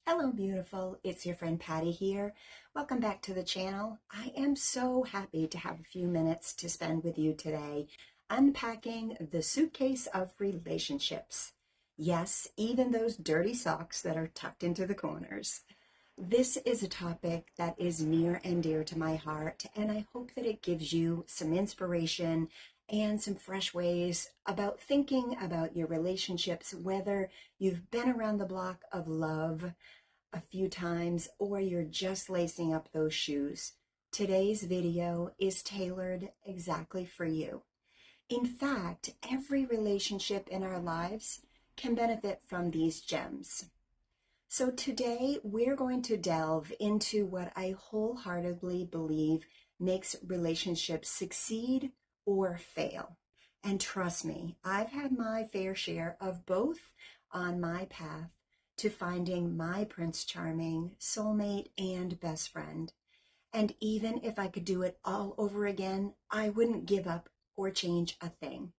Hello, beautiful. It's your friend Patty here. Welcome back to the channel. I am so happy to have a few minutes to spend with you today, unpacking the suitcase of relationships. Yes, even those dirty socks that are tucked into the corners. This is a topic that is near and dear to my heart, and I hope that it gives you some inspiration and some fresh ways about thinking about your relationships, whether you've been around the block of love a few times or you're just lacing up those shoes. Today's video is tailored exactly for you. In fact, every relationship in our lives can benefit from these gems. So today we're going to delve into what I wholeheartedly believe makes relationships succeed or fail. And trust me, I've had my fair share of both on my path to finding my Prince Charming, soulmate, and best friend. And even if I could do it all over again, I wouldn't give up or change a thing.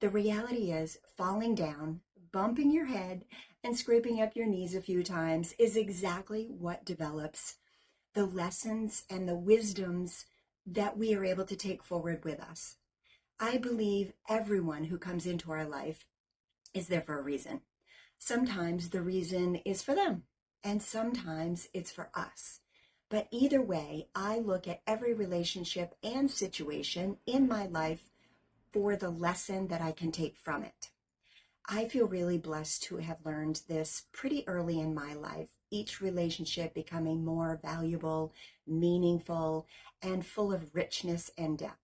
The reality is, falling down, bumping your head, and scraping up your knees a few times is exactly what develops the lessons and the wisdoms that we are able to take forward with us. I believe everyone who comes into our life is there for a reason. Sometimes the reason is for them, and sometimes it's for us. But either way, I look at every relationship and situation in my life for the lesson that I can take from it. I feel really blessed to have learned this pretty early in my life, each relationship becoming more valuable, meaningful, and full of richness and depth.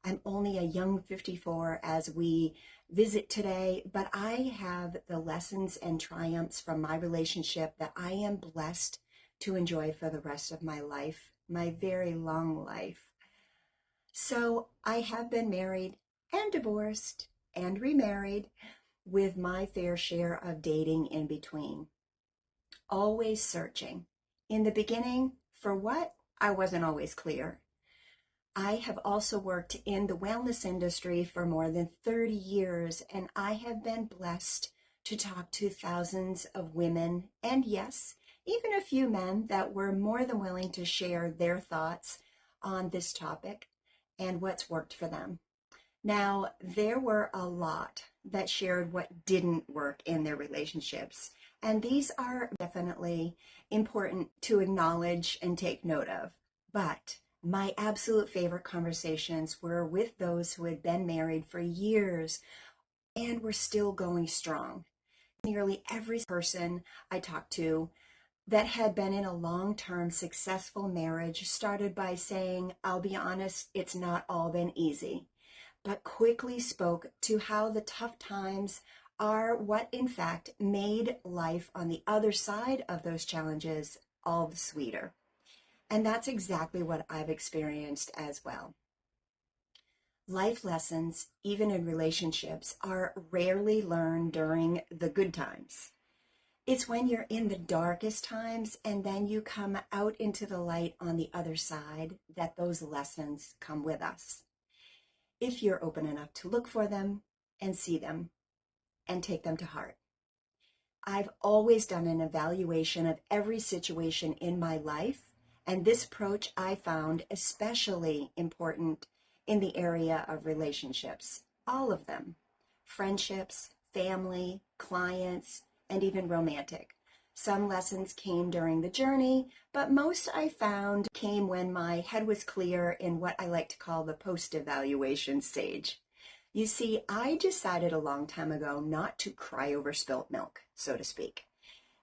I'm only a young 54 as we visit today, but I have the lessons and triumphs from my relationship that I am blessed to enjoy for the rest of my life, my very long life. So I have been married and divorced and remarried with my fair share of dating in between. Always searching. In the beginning, for what? I wasn't always clear. I have also worked in the wellness industry for more than 30 years, and I have been blessed to talk to thousands of women, and yes, even a few men that were more than willing to share their thoughts on this topic and what's worked for them. Now, there were a lot that shared what didn't work in their relationships, and these are definitely important to acknowledge and take note of. But my absolute favorite conversations were with those who had been married for years and were still going strong. Nearly every person I talked to that had been in a long-term successful marriage started by saying, "I'll be honest, it's not all been easy," but quickly spoke to how the tough times are what in fact made life on the other side of those challenges all the sweeter. And that's exactly what I've experienced as well. Life lessons, even in relationships, are rarely learned during the good times. It's when you're in the darkest times and then you come out into the light on the other side that those lessons come with us. If you're open enough to look for them and see them and take them to heart. I've always done an evaluation of every situation in my life, and this approach I found especially important in the area of relationships, all of them, friendships, family, clients, and even romantic. Some lessons came during the journey, but most I found came when my head was clear in what I like to call the post-evaluation stage. You see, I decided a long time ago not to cry over spilt milk, so to speak.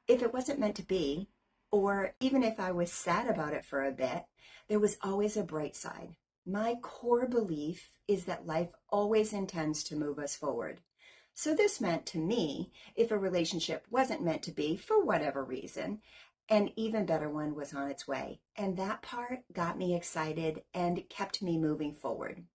If it wasn't meant to be, or even if I was sad about it for a bit, there was always a bright side. My core belief is that life always intends to move us forward. So this meant to me, if a relationship wasn't meant to be for whatever reason, an even better one was on its way. And that part got me excited and kept me moving forward.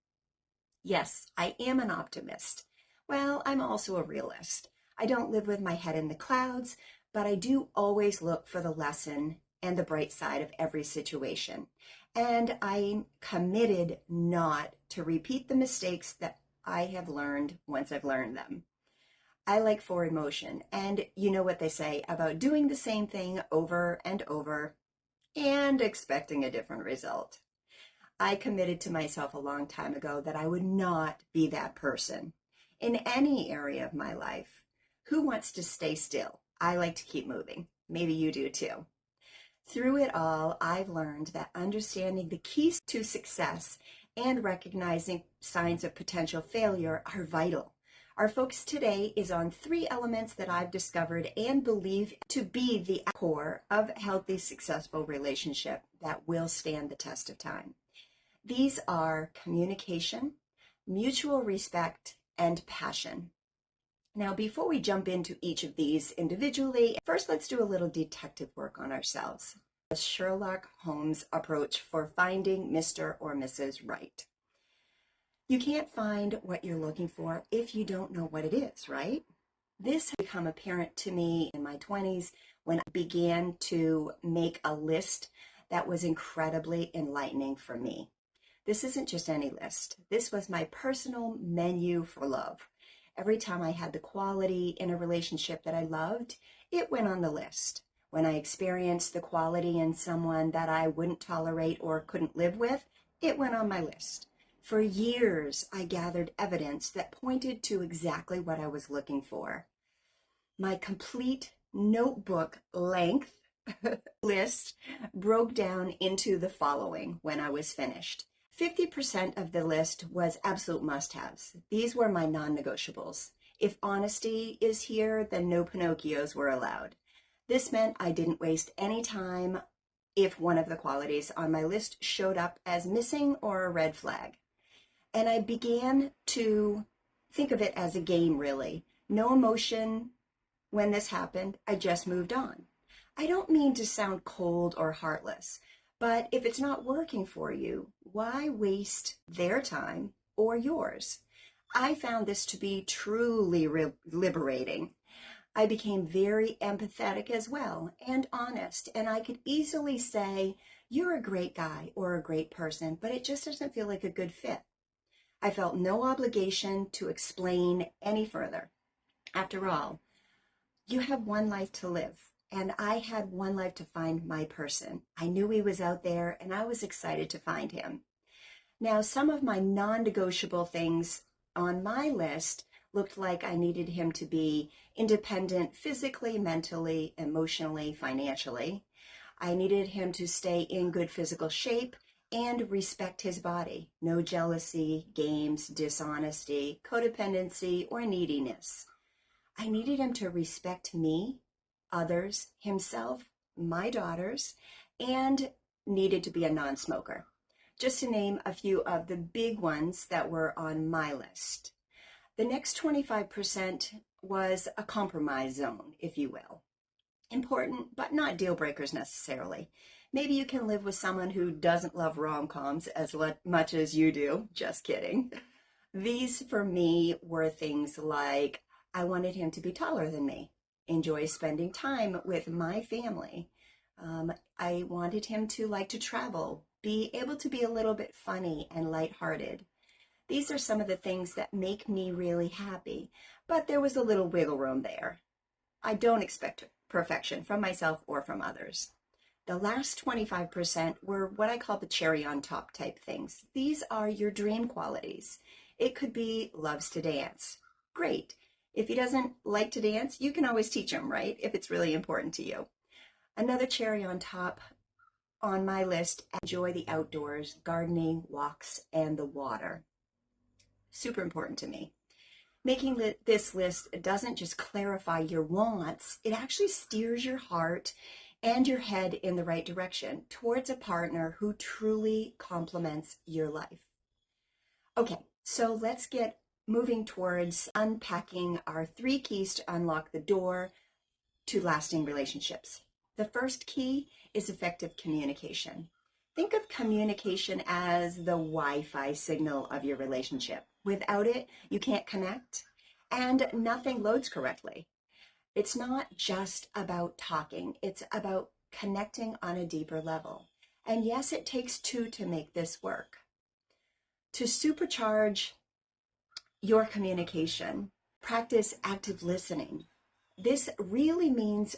Yes, I am an optimist. Well, I'm also a realist. I don't live with my head in the clouds, but I do always look for the lesson and the bright side of every situation. And I'm committed not to repeat the mistakes that I have learned once I've learned them. I like forward motion, and you know what they say about doing the same thing over and over and expecting a different result. I committed to myself a long time ago that I would not be that person in any area of my life. Who wants to stay still? I like to keep moving. Maybe you do too. Through it all, I've learned that understanding the keys to success and recognizing signs of potential failure are vital. Our focus today is on three elements that I've discovered and believe to be the core of a healthy, successful relationship that will stand the test of time. These are communication, mutual respect, and passion. Now, before we jump into each of these individually, first let's do a little detective work on ourselves. A Sherlock Holmes approach for finding Mr. or Mrs. Right. You can't find what you're looking for if you don't know what it is, right? This has become apparent to me in my 20s when I began to make a list that was incredibly enlightening for me. This isn't just any list. This was my personal menu for love. Every time I had the quality in a relationship that I loved, it went on the list. When I experienced the quality in someone that I wouldn't tolerate or couldn't live with, it went on my list. For years, I gathered evidence that pointed to exactly what I was looking for. My complete notebook length list broke down into the following when I was finished. 50% of the list was absolute must-haves. These were my non-negotiables. If honesty is here, then no Pinocchios were allowed. This meant I didn't waste any time if one of the qualities on my list showed up as missing or a red flag. And I began to think of it as a game, really. No emotion when this happened. I just moved on. I don't mean to sound cold or heartless, but if it's not working for you, why waste their time or yours? I found this to be truly liberating. I became very empathetic as well and honest, and I could easily say, you're a great guy or a great person, but it just doesn't feel like a good fit. I felt no obligation to explain any further. After all, you have one life to live. And I had one life to find my person. I knew he was out there and I was excited to find him. Now, some of my non-negotiable things on my list looked like I needed him to be independent physically, mentally, emotionally, financially. I needed him to stay in good physical shape and respect his body. No jealousy, games, dishonesty, codependency, or neediness. I needed him to respect me, others, himself, my daughters, and needed to be a non-smoker. Just to name a few of the big ones that were on my list. The next 25% was a compromise zone, if you will. Important, but not deal breakers necessarily. Maybe you can live with someone who doesn't love rom-coms as much as you do. Just kidding. These, for me, were things like I wanted him to be taller than me, enjoy spending time with my family. I wanted him to like to travel, be able to be a little bit funny and lighthearted. These are some of the things that make me really happy, but there was a little wiggle room there. I don't expect perfection from myself or from others. The last 25% were what I call the cherry on top type things. These are your dream qualities. It could be loves to dance. Great. If he doesn't like to dance, you can always teach him, right? If it's really important to you. Another cherry on top on my list, enjoy the outdoors, gardening, walks, and the water. Super important to me. Making this list doesn't just clarify your wants, it actually steers your heart and your head in the right direction towards a partner who truly complements your life. Okay, so let's get moving towards unpacking our 3 keys to unlock the door to lasting relationships. The first key is effective communication. Think of communication as the Wi-Fi signal of your relationship. Without it, you can't connect and nothing loads correctly. It's not just about talking, it's about connecting on a deeper level. And yes, it takes 2 to make this work. To supercharge your communication, Practice active listening. This really means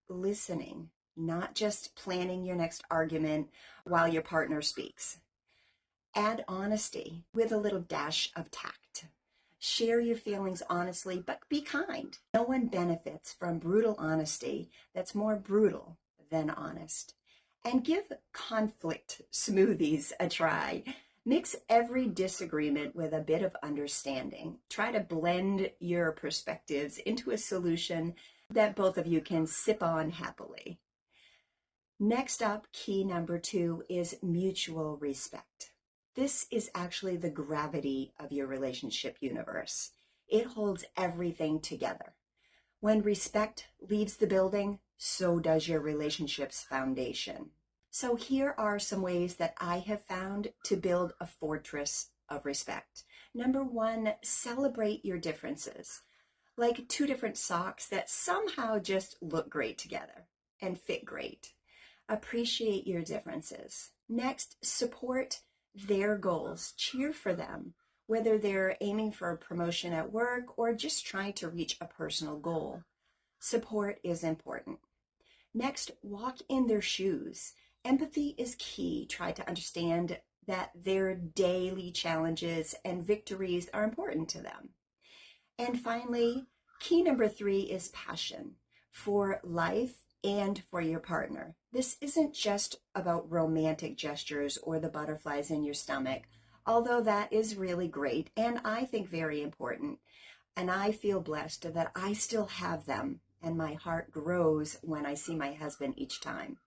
listening, not just planning your next argument while your partner speaks. Add honesty with a little dash of tact. Share your feelings honestly, but be kind. No one benefits from brutal honesty that's more brutal than honest. And give conflict smoothies a try. Mix every disagreement with a bit of understanding. Try to blend your perspectives into a solution that both of you can sip on happily. Next up, key number 2 is mutual respect. This is actually the gravity of your relationship universe. It holds everything together. When respect leaves the building, so does your relationship's foundation. So here are some ways that I have found to build a fortress of respect. Number 1, celebrate your differences. Like 2 different socks that somehow just look great together and fit great. Appreciate your differences. Next, support their goals. Cheer for them, whether they're aiming for a promotion at work or just trying to reach a personal goal. Support is important. Next, walk in their shoes. Empathy is key. Try to understand that their daily challenges and victories are important to them. And finally, key number 3 is passion for life and for your partner. This isn't just about romantic gestures or the butterflies in your stomach, although that is really great and I think very important. And I feel blessed that I still have them, and my heart grows when I see my husband each time.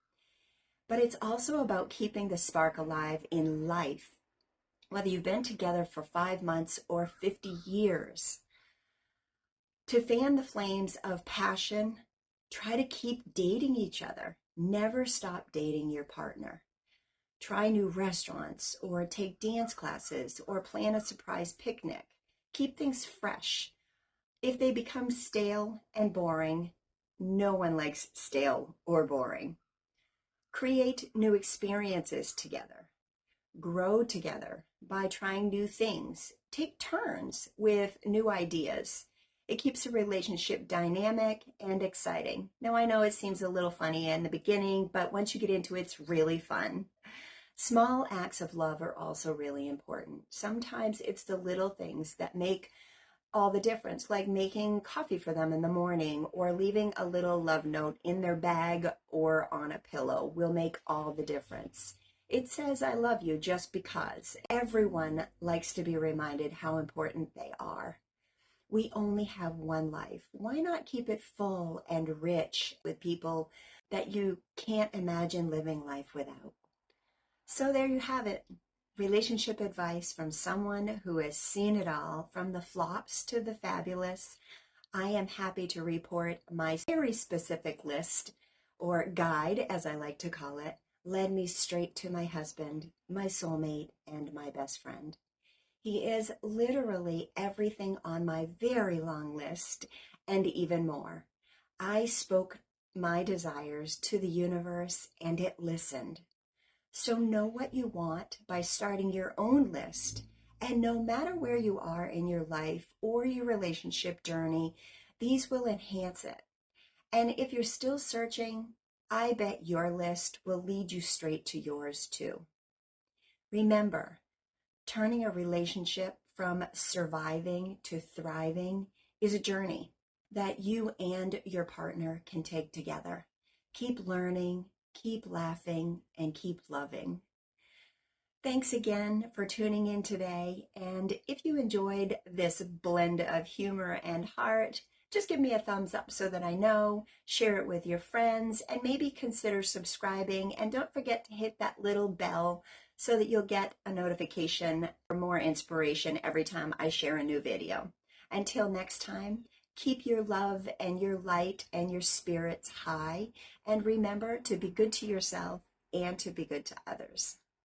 But it's also about keeping the spark alive in life, whether you've been together for 5 months or 50 years. To fan the flames of passion, try to keep dating each other. Never stop dating your partner. Try new restaurants or take dance classes or plan a surprise picnic. Keep things fresh. If they become stale and boring, no one likes stale or boring. Create new experiences together. Grow together by trying new things. Take turns with new ideas. It keeps a relationship dynamic and exciting. Now, I know it seems a little funny in the beginning, but once you get into it, it's really fun. Small acts of love are also really important. Sometimes it's the little things that make all the difference, like making coffee for them in the morning or leaving a little love note in their bag or on a pillow will make all the difference. It says, I love you just because. Everyone likes to be reminded how important they are. We only have one life. Why not keep it full and rich with people that you can't imagine living life without? So there you have it. Relationship advice from someone who has seen it all, from the flops to the fabulous. I am happy to report my very specific list, or guide as I like to call it, led me straight to my husband, my soulmate, and my best friend. He is literally everything on my very long list and even more. I spoke my desires to the universe and it listened. So know what you want by starting your own list. And no matter where you are in your life or your relationship journey, these will enhance it. And if you're still searching, I bet your list will lead you straight to yours too. Remember, turning a relationship from surviving to thriving is a journey that you and your partner can take together. Keep learning, keep laughing, and keep loving. Thanks again for tuning in today. And if you enjoyed this blend of humor and heart, just give me a thumbs up so that I know, share it with your friends, and maybe consider subscribing. And don't forget to hit that little bell so that you'll get a notification for more inspiration every time I share a new video. Until next time, keep your love and your light and your spirits high. And remember to be good to yourself and to be good to others.